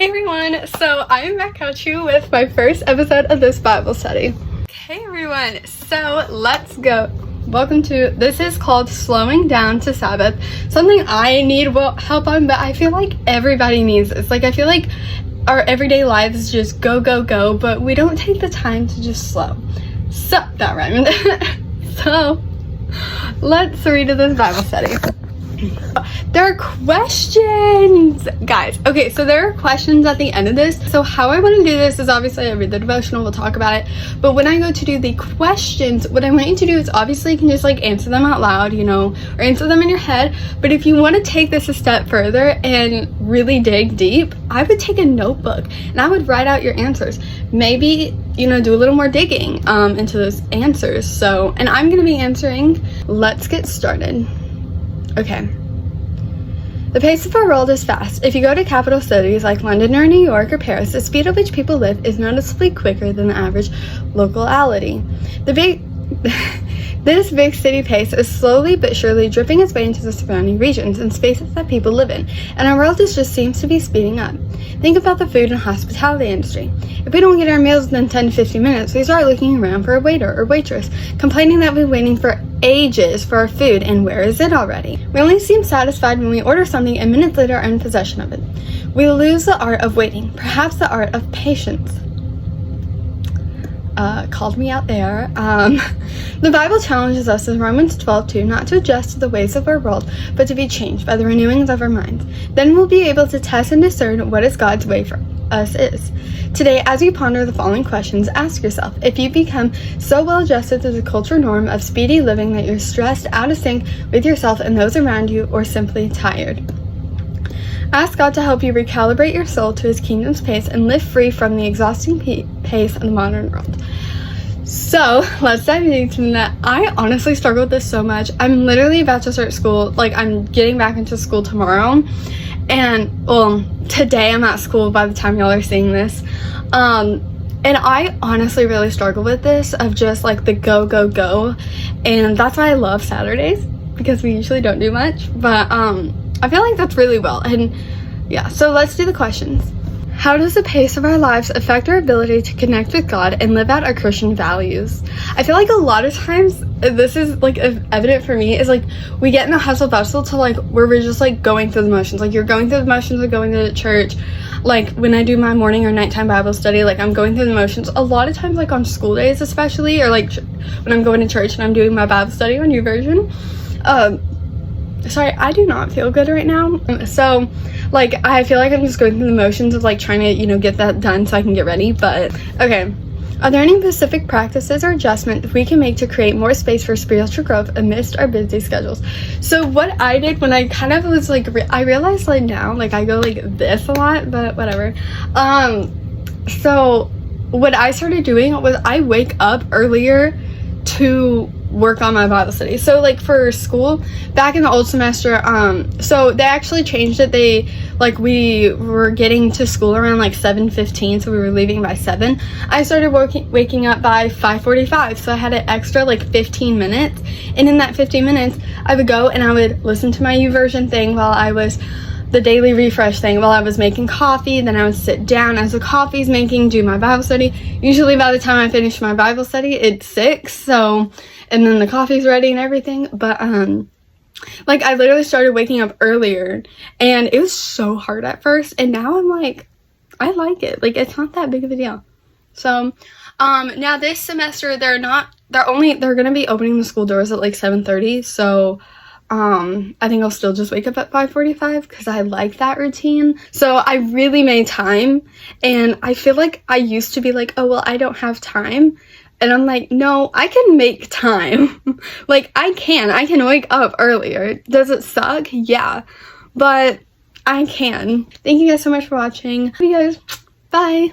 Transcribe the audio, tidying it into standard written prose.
Hey everyone, so I am back at you with my first episode of this Bible study. Okay everyone, so let's go. Welcome to, this is called Slowing Down to Sabbath. Something I need help on, but I feel like everybody needs this. Like, I feel like our everyday lives just go, but we don't take the time to just slow. So, that rhymed. So, let's read this Bible study. There are questions, guys. Okay, so there are questions at the end of this. So how I want to do this is obviously I read the devotional, we'll talk about it. But when I go to do the questions, what I want you to do is obviously you can just like answer them out loud, you know, or answer them in your head. But if you want to take this a step further and really dig deep, I would take a notebook and I would write out your answers. Maybe, you know, do a little more digging into those answers. So, and I'm going to be answering. Let's get started. Okay. The pace of our world is fast. If you go to capital cities like London or New York or Paris, the speed at which people live is noticeably quicker than the average locality. This big city pace is slowly but surely dripping its way into the surrounding regions and spaces that people live in, and our world just seems to be speeding up. Think about the food and hospitality industry. If we don't get our meals within 10 to 15 minutes, we start looking around for a waiter or waitress, complaining that we've been waiting for ages for our food and where is it already? We only seem satisfied when we order something and minutes later are in possession of it. We lose the art of waiting, perhaps the art of patience. Called me out there. The Bible challenges us in Romans 12:2 not to adjust to the ways of our world, but to be changed by the renewings of our minds. Then we'll be able to test and discern what is God's way for us is. Today, as you ponder the following questions, ask yourself if you've become so well adjusted to the culture norm of speedy living that you're stressed, out of sync with yourself and those around you, or simply tired. Ask God to help you recalibrate your soul to his kingdom's pace and live free from the exhausting pace of the modern world. So, let's dive into that. I honestly struggle with this so much. I'm literally about to start school. Like, I'm getting back into school tomorrow. And, well, today I'm at school by the time y'all are seeing this. And I honestly really struggle with this of just, like, the go. And that's why I love Saturdays, because we usually don't do much. But, I feel like that's really well. And yeah, so let's do the questions. How does the pace of our lives affect our ability to connect with God and live out our Christian values? I feel like a lot of times, this is like evident for me, is like we get in the hustle bustle to like where we're just like going through the motions. Like you're going through the motions of going to church. Like when I do my morning or nighttime Bible study, like I'm going through the motions. A lot of times, like on school days especially, or like when I'm going to church and I'm doing my Bible study on YouVersion. Sorry, I do not feel good right now. So, like, I feel like I'm just going through the motions of, like, trying to, you know, get that done so I can get ready. But, okay. Are there any specific practices or adjustments we can make to create more space for spiritual growth amidst our busy schedules? So, what I did when I kind of was, like, I realized, like, now, like, I go, like, this a lot, but whatever. So, what I started doing was I wake up earlier to work on my Bible study. So like for school back in the old semester, so they actually changed it. We were getting to school around like 7:15, so we were leaving by 7. I started waking up by 5:45, so I had an extra like 15 minutes, and in that 15 minutes I would go and I would listen to my YouVersion thing while I was the daily refresh thing while I was making coffee. Then I would sit down as the coffee's making, do my Bible study. Usually by the time I finish my Bible study, it's 6, so, and then the coffee's ready and everything. But, like, I literally started waking up earlier, and it was so hard at first, and now I'm like, I like it. Like, it's not that big of a deal. So, now this semester, they're gonna be opening the school doors at, like, 7:30, so, I think I'll still just wake up at 5:45 because I like that routine. So I really made time, and I feel like I used to be like, oh, well, I don't have time. And I'm like, no, I can make time. Like, I can wake up earlier. Does it suck? Yeah, but I can. Thank you guys so much for watching. Love you guys. Bye.